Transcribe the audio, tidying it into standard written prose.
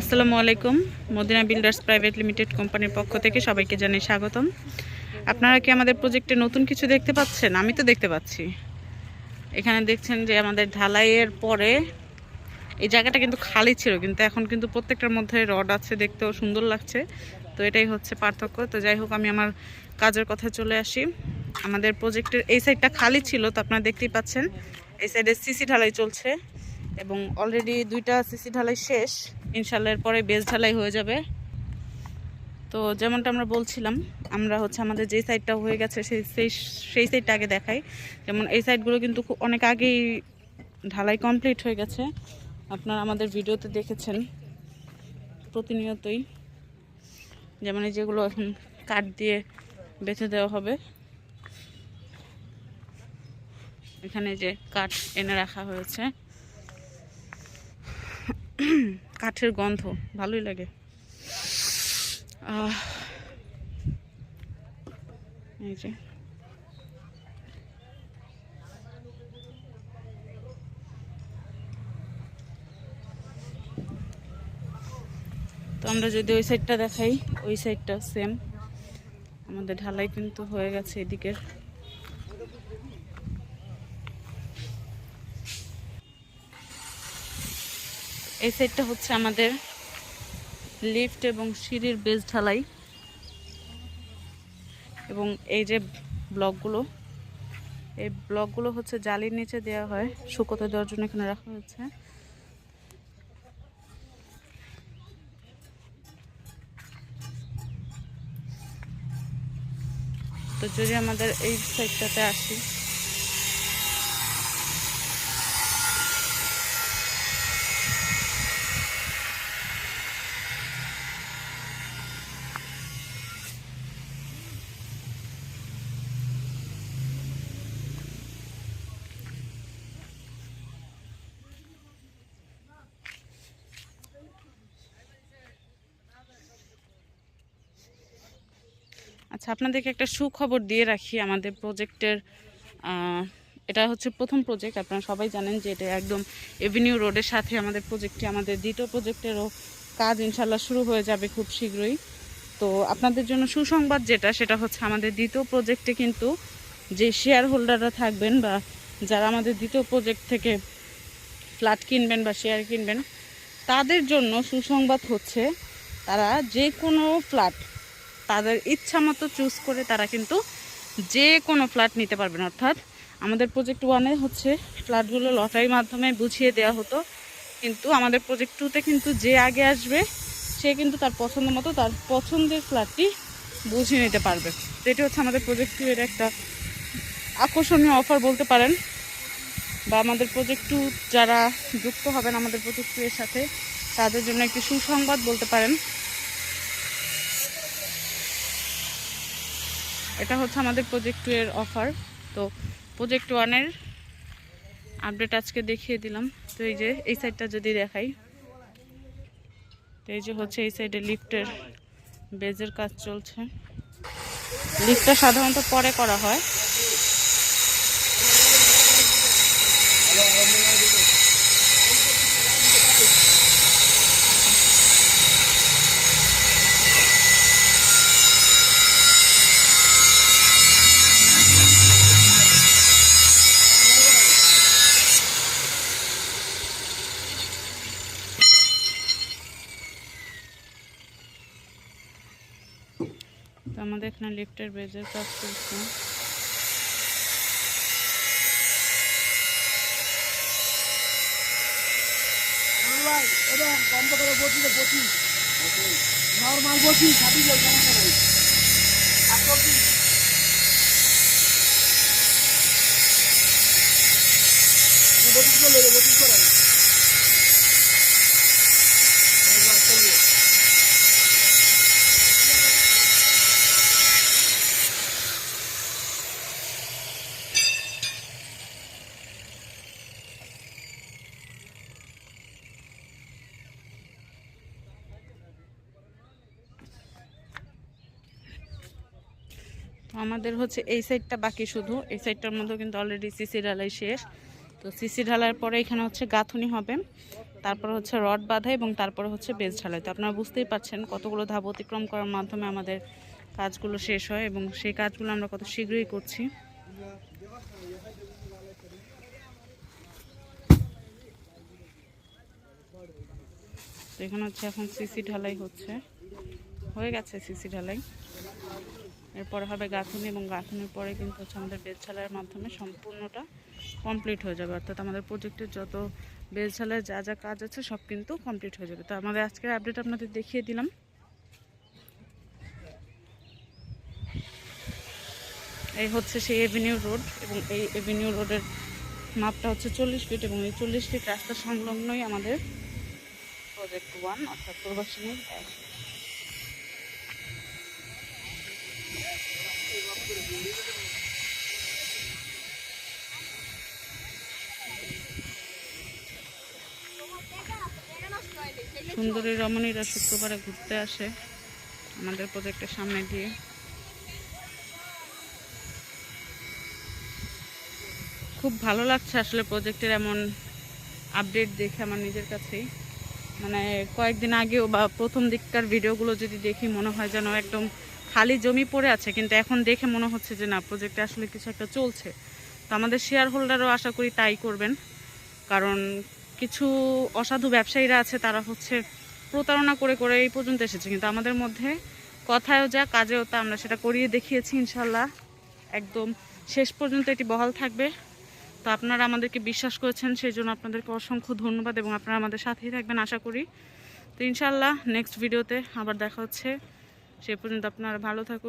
আসসালামু আলাইকুম। Medina builders private limited কোম্পানির পক্ষ থেকে সবাইকে জানাই স্বাগতম। আপনারা কি আমাদের প্রজেক্টে নতুন কিছু দেখতে পাচ্ছেন? আমি তো দেখতে পাচ্ছি। এখানে দেখছেন যে আমাদের ঢালাইয়ের পরে এই জায়গাটা কিন্তু খালি ছিল, কিন্তু এখন কিন্তু প্রত্যেকটার মধ্যে রড আছে, দেখতেও সুন্দর লাগছে। তো এটাই হচ্ছে পার্থক্য। তো যাই হোক, আমি আমার কাজের কথায় চলে আসি। আমাদের প্রজেক্টের এই সাইডটা খালি ছিল, তো আপনারা দেখতেই পাচ্ছেন এই সাইডে সিসি ঢালাই চলছে এবং অলরেডি 2টা সিসি ঢালাই শেষ। ইনশাআল্লাহ এর পরে বেস ঢালাই হয়ে যাবে। তো যেমনটা আমরা বলছিলাম, আমরা হচ্ছে আমাদের যে সাইডটা হয়ে গেছে সেই সাইডটা আগে দেখাই। যেমন এই সাইডগুলো কিন্তু অনেক আগেই ঢালাই কমপ্লিট হয়ে গেছে। আপনারা আমাদের ভিডিওতে দেখেছেন প্রতিনিয়তই। যেমন এই যেগুলো এখন কাঠ দিয়ে বেঁধে দেওয়া হবে, এখানে যে কাঠ এনে রাখা হয়েছে, কাঠের গন্ধ ভালোই লাগে। এই যে তো আমরা যদি ওই সাইডটা দেখাই, ওই সাইডটা সেম আমাদের ঢালাই কিন্তু হয়ে গেছে। এদিকের এই সাইডটা হচ্ছে আমাদের লিফট এবং সিঁড়ির বেস ঢালাই। এবং এই যে ব্লকগুলো, এই ব্লকগুলো হচ্ছে জালির নিচে দেওয়া হয়, শুকোতে দেওয়ার জন্য এখানে রাখা হয়েছে। তো যদি আমাদের এই সাইডটাতে আসি, আচ্ছা আপনাদেরকে একটা সুখবর দিয়ে রাখি। আমাদের প্রজেক্টের এটা হচ্ছে প্রথম প্রজেক্ট। আপনারা সবাই জানেন যে এটা একদম এভিনিউ রোডের সাথে আমাদের প্রজেক্টটি। আমাদের দ্বিতীয় প্রজেক্টেরও কাজ ইনশাল্লাহ শুরু হয়ে যাবে খুব শীঘ্রই। তো আপনাদের জন্য সুসংবাদ যেটা, সেটা হচ্ছে আমাদের দ্বিতীয় প্রজেক্টে কিন্তু যে শেয়ার হোল্ডাররা থাকবেন বা যারা আমাদের দ্বিতীয় প্রজেক্ট থেকে ফ্ল্যাট কিনবেন বা শেয়ার কিনবেন, তাদের জন্য সুসংবাদ হচ্ছে তারা যে কোনো ফ্ল্যাট তাদের ইচ্ছা মতো চুজ করে তারা কিন্তু যে কোনো ফ্ল্যাট নিতে পারবেন। অর্থাৎ আমাদের প্রজেক্ট 1-এ হচ্ছে ফ্ল্যাটগুলো লটারির মাধ্যমে বুঝিয়ে দেওয়া হতো, কিন্তু আমাদের প্রজেক্ট 2-তে কিন্তু যে আগে আসবে সে কিন্তু তার পছন্দ মতো তার পছন্দের ফ্ল্যাটটি বুঝিয়ে নিতে পারবে। তো এটি হচ্ছে আমাদের প্রজেক্ট 2-এর একটা আকর্ষণীয় অফার বলতে পারেন। বা আমাদের প্রজেক্ট 2 যারা যুক্ত হবেন আমাদের প্রজেক্ট 2-এর সাথে, তাদের জন্য একটি সুসংবাদ বলতে পারেন। এটা হচ্ছে আমাদের প্রজেক্ট 2-এর অফার। তো প্রজেক্ট 1-এর আপডেট আজকে দেখিয়ে দিলাম। তো এই যে এই সাইডটা যদি দেখাই, তো এই যে হচ্ছে এই সাইডে লিফটের বেজের কাজ চলছে। লিফটটা সাধারণত পরে করা হয়। তো আমাদের এখানে লিফটের বেজের কাজ চলছে। নর্মাল বসি সাথে সমস্যা নাই। বত্রিশ করে লেগে 32 করেন। আমাদের হচ্ছে এই সাইডটা বাকি, শুধু এই সাইডটার মধ্যে কিন্তু অলরেডি সিসি ঢালাই শেষ। তো সিসি ঢালার পরে এখানে হচ্ছে গাঁথুনি হবে। তারপরে হচ্ছে রড বাঁধা এবং তারপরে হচ্ছে বেজ ঢালাই। তো আপনারা বুঝতেই পারছেন কতগুলো ধাপ অতিক্রম করার মাধ্যমে আমাদের কাজগুলো শেষ হয় এবং সেই কাজগুলো আমরা কত শীঘ্রই করছি। তো এখানে হচ্ছে এখন সিসি ঢালাই হয়ে গেছে সিসি ঢালাই। এরপরে হবে গাঁথুনি এবং গাঁথুনির পরে কিন্তু হচ্ছে আমাদের বেজ ঢালাইয়ের মাধ্যমে সম্পূর্ণটা কমপ্লিট হয়ে যাবে, অর্থাৎ আমাদের প্রজেক্টের যত বেজ ঢালাইয়ের যা যা কাজ আছে সব কিন্তু কমপ্লিট হয়ে যাবে। তো আমাদের আজকের আপডেট আপনাদের দেখিয়ে দিলাম। এই হচ্ছে সেই এভিনিউ রোড এবং এই এভিনিউ রোডের মাপটা হচ্ছে 40 ফিট এবং এই 40 ফিট রাস্তা সংলগ্নই আমাদের প্রজেক্ট 1 অর্থাৎ প্রবাসিনীর 1। সুন্দরী রমণীরা শুক্রবারে ঘুরতে আসে আমাদের প্রজেক্টের সামনে দিয়ে। খুব ভালো লাগছে আসলে প্রজেক্টের এমন আপডেট দেখে আমার নিজের কাছেই। মানে কয়েকদিন আগেও বা প্রথম দিককার ভিডিওগুলো যদি দেখি মনে হয় যেন একদম খালি জমি পড়ে আছে, কিন্তু এখন দেখে মনে হচ্ছে যে না, প্রজেক্টে আসলে কিছু একটা চলছে। তো আমাদের শেয়ার হোল্ডারও আশা করি তাই করবেন, কারণ কিছু অসাধু ব্যবসায়ীরা আছে, তারা হচ্ছে প্রতারণা করে করে এই পর্যন্ত এসেছে, কিন্তু আমাদের মধ্যে কথায়ও যা কাজেও তা, আমরা সেটা করিয়ে দেখিয়েছি। ইনশাল্লাহ একদম শেষ পর্যন্ত এটি বহাল থাকবে। তো আপনারা আমাদেরকে বিশ্বাস করেছেন, সেই জন্য আপনাদেরকে অসংখ্য ধন্যবাদ এবং আপনারা আমাদের সাথেই থাকবেন আশা করি। তো ইনশাল্লাহ নেক্সট ভিডিওতে আবার দেখা হচ্ছে, সে পর্যন্ত আপনারা ভালো থাকুন।